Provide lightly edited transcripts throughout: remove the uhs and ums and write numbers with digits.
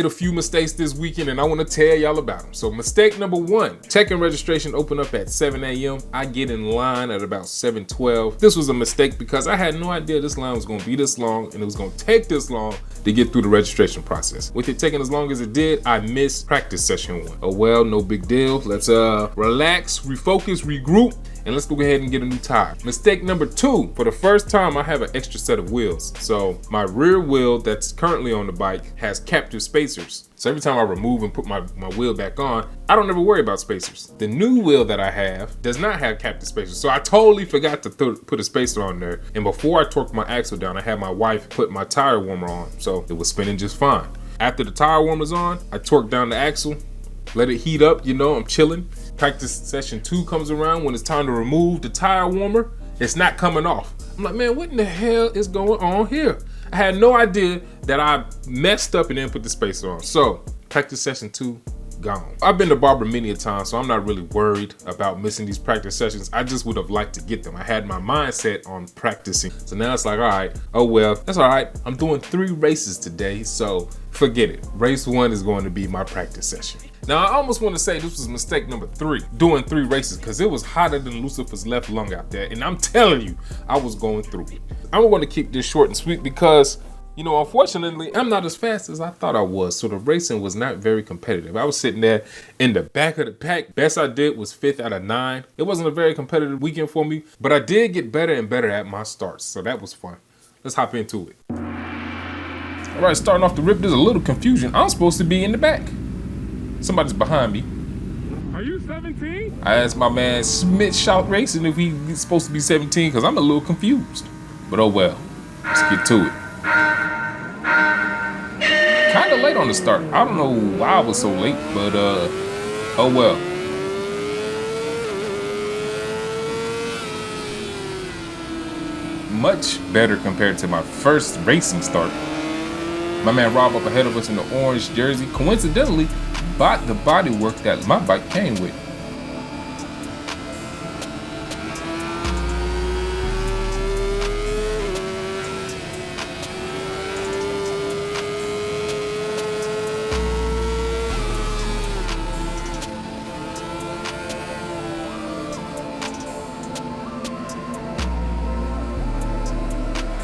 made a few mistakes this weekend and I want to tell y'all about them. So mistake number 1, tech and registration open up at 7 a.m. I get in line at about 7:12. This was a mistake because I had no idea this line was going to be this long and it was going to take this long to get through the registration process. With it taking as long as it did, I missed practice session 1. Oh well, no big deal. Let's relax, refocus, regroup, and let's go ahead and get a new tire. Mistake number 2, for the first time I have an extra set of wheels. So my rear wheel that's currently on the bike has captive spacers. So every time I remove and put my wheel back on, I don't ever worry about spacers. The new wheel that I have does not have captive spacers. So I totally forgot to put a spacer on there. And before I torqued my axle down, I had my wife put my tire warmer on. So it was spinning just fine. After the tire warmer's on, I torqued down the axle, let it heat up, you know, I'm chilling. Practice session 2 comes around. When it's time to remove the tire warmer, it's not coming off. I'm like, man, what in the hell is going on here? I had no idea that I messed up and didn't put the spacer on. So practice session 2, gone. I've been to Barber many a time, so I'm not really worried about missing these practice sessions. I just would have liked to get them. I had my mindset on practicing. So now it's like, all right, oh well, that's all right. I'm doing 3 races today, so forget it. Race 1 is going to be my practice session. Now, I almost want to say this was mistake number 3, doing 3 races, because it was hotter than Lucifer's left lung out there, and I'm telling you, I was going through it. I'm going to keep this short and sweet because, you know, unfortunately, I'm not as fast as I thought I was, so the racing was not very competitive. I was sitting there in the back of the pack. Best I did was 5th out of 9. It wasn't a very competitive weekend for me, but I did get better and better at my starts, so that was fun. Let's hop into it. All right, starting off the rip, there's a little confusion. I'm supposed to be in the back. Somebody's behind me. Are you 17? I asked my man Smith Shout Racing if he's supposed to be 17 because I'm a little confused. But oh well, let's get to it. Kind of late on the start. I don't know why I was so late, but oh well. Much better compared to my first racing start. My man Rob up ahead of us in the orange jersey coincidentally bought the bodywork that my bike came with.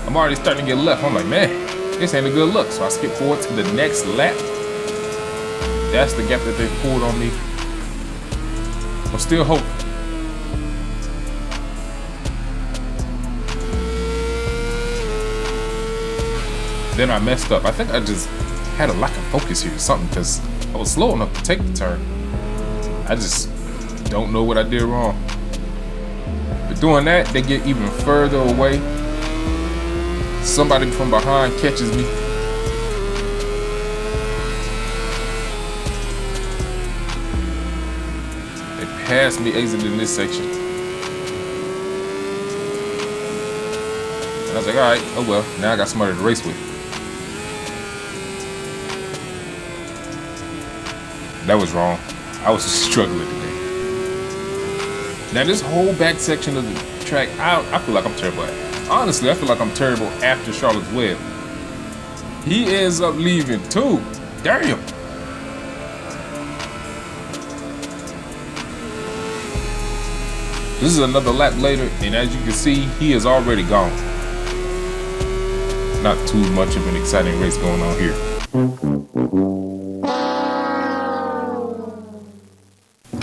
I'm already starting to get left. I'm like, man, this ain't a good look. So I skip forward to the next lap. That's the gap that they pulled on me. I'm still hoping. Then I messed up. I think I just had a lack of focus here or something because I was slow enough to take the turn. I just don't know what I did wrong. But doing that, they get even further away. Somebody from behind catches me. Past me exiting this section. And I was like, all right, oh well, now I got somebody to race with. That was wrong. I was just struggling today. Now this whole back section of the track, I feel like I'm terrible at. Honestly, I feel like I'm terrible after Charlotte's Web. He ends up leaving too. Damn. This is another lap later, and as you can see, he is already gone. Not too much of an exciting race going on here.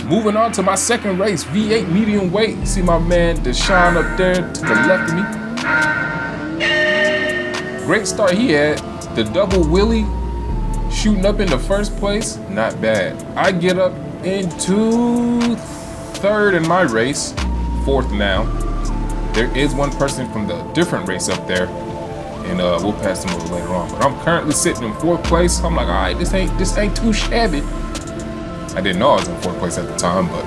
Moving on to my second race, V8 medium weight. See my man Deshaun up there to the left of me. Great start he had. The double wheelie shooting up in the first place, not bad. I get up into 3rd in my race. 4th now. There is one person from the different race up there, and we'll pass them over later on. But I'm currently sitting in 4th place. I'm like, all right, this ain't too shabby. I didn't know I was in 4th place at the time, but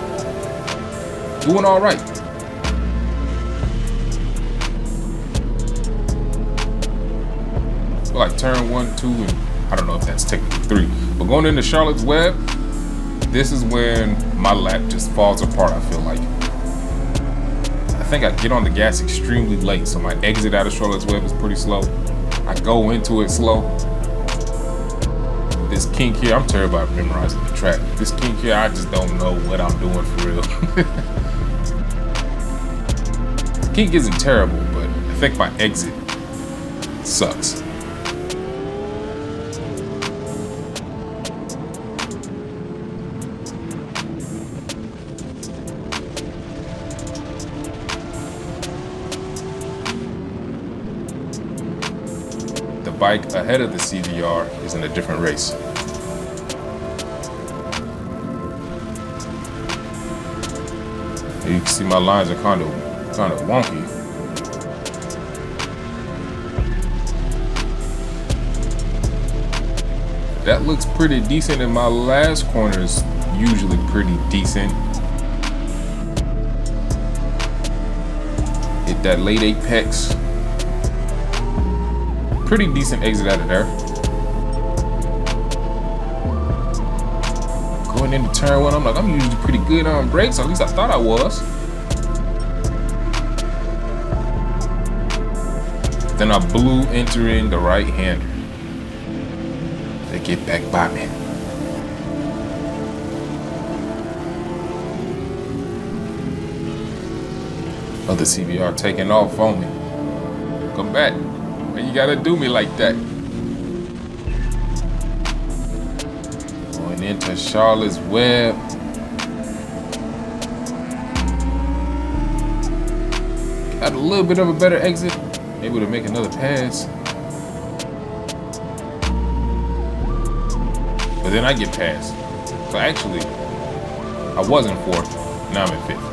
doing all right. So like turn 1, 2, and I don't know if that's technically 3, but going into Charlotte's Web, this is when my lap just falls apart. I feel like. I think I get on the gas extremely late, so my exit out of Charlotte's Web is pretty slow. I go into it slow. this kink here, I'm terrible at memorizing the track. This kink here, I just don't know what I'm doing for real. Kink isn't terrible, but affect my exit sucks. The bike ahead of the CBR is in a different race. You can see my lines are kind of wonky. That looks pretty decent, and my last corner is usually pretty decent. Hit that late apex. Pretty decent exit out of there. Going into turn one, I'm usually pretty good on brakes, or at least I thought I was. Then I blew entering the right-hander. They get back by me. Other CBR taking off on me. Come back. Why you gotta do me like that? Going into Charlotte's Web. Got a little bit of a better exit. Able to make another pass. But then I get past. So actually, I was in fourth. Now I'm in fifth.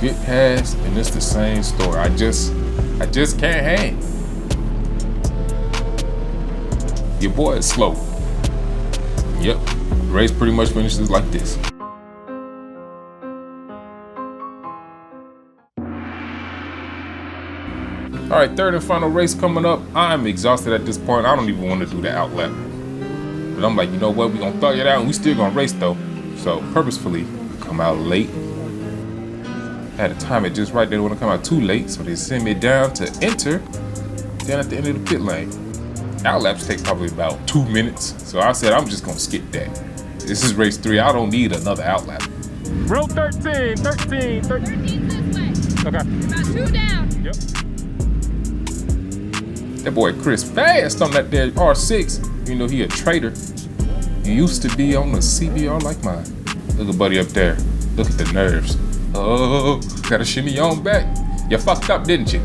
Get past, and it's the same story. I just can't hang. Your boy is slow. Yep, the race pretty much finishes like this. All right, third and final race coming up. I'm exhausted at this point. I don't even want to do the outlap. But I'm like, you know what? We're gonna thug it out, and we still gonna race though. So purposefully come out late. Had to time it just right. They didn't want to come out too late, so they send me down to enter down at the end of the pit lane. Outlaps take probably about 2 minutes, so I said I'm just gonna skip that. This is race 3. I don't need another outlap. Row 13 this way. Okay. About 2 down. Yep. That boy Chris fast on that there R6. You know he a traitor. He used to be on the CBR like mine. Look at buddy up there. Look at the nerves. Oh, gotta shimmy on back. You fucked up, didn't you?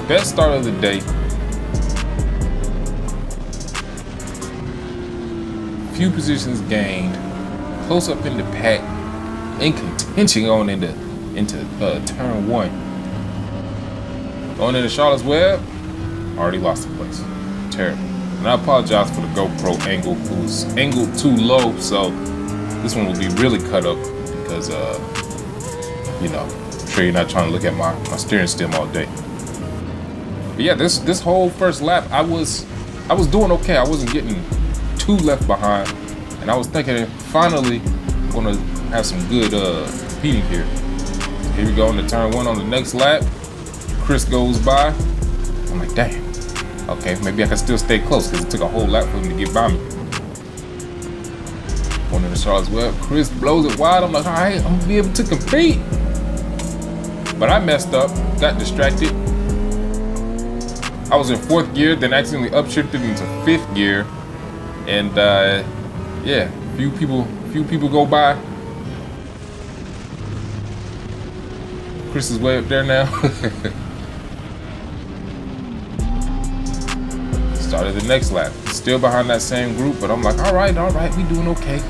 Best start of the day. Few positions gained. Close up in the pack. In contention going into turn 1. Going into Charlotte's Web. Already lost the place. Terrible. And I apologize for the GoPro angle. It was angled too low, so this one will be really cut up because, you know, I'm sure you're not trying to look at my steering stem all day. But yeah, this whole first lap, I was doing okay. I wasn't getting too left behind, and I was thinking finally I'm gonna have some good speeding here. So here we go into turn 1 on the next lap. Chris goes by. I'm like, damn. Okay, maybe I can still stay close because it took a whole lap for him to get by me. Going into Charlotte's Web, Chris blows it wide. I'm like, all right, I'm gonna be able to compete. But I messed up, got distracted. I was in 4th gear, then accidentally upshifted into 5th gear. And yeah, few people go by. Chris is way up there now. Started the next lap. Still behind that same group, but I'm like, all right, we doing okay.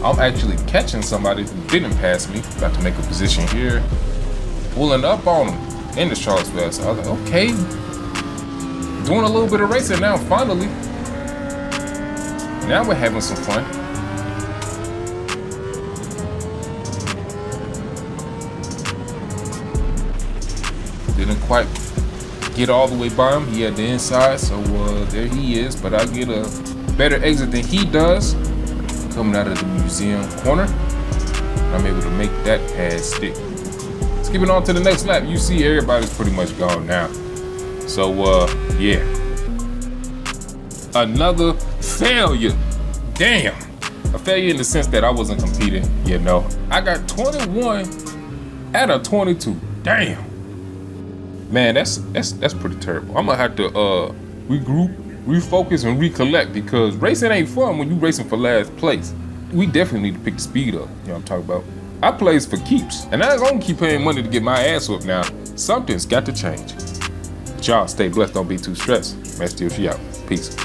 I'm actually catching somebody who didn't pass me. About to make a position here. Pulling up on him in the Charlotte's Web. So I was like, okay. Doing a little bit of racing now, finally. Now we're having some fun. quite get all the way by him. He had the inside, so there he is. But I get a better exit than he does. Coming out of the museum corner, I'm able to make that pad stick. Skipping on to the next lap, you see everybody's pretty much gone now. So yeah, another failure. Damn, a failure in the sense that I wasn't competing. You know, I got 21 out of 22. Damn, man, that's pretty terrible. I'm gonna have to regroup, refocus, and recollect, because racing ain't fun when you racing for last place. We definitely need to pick the speed up. You know what I'm talking about? I plays for keeps, and I ain't gonna keep paying money to get my ass whooped now. Something's got to change. But y'all stay blessed, don't be too stressed. Man, still she out. Peace.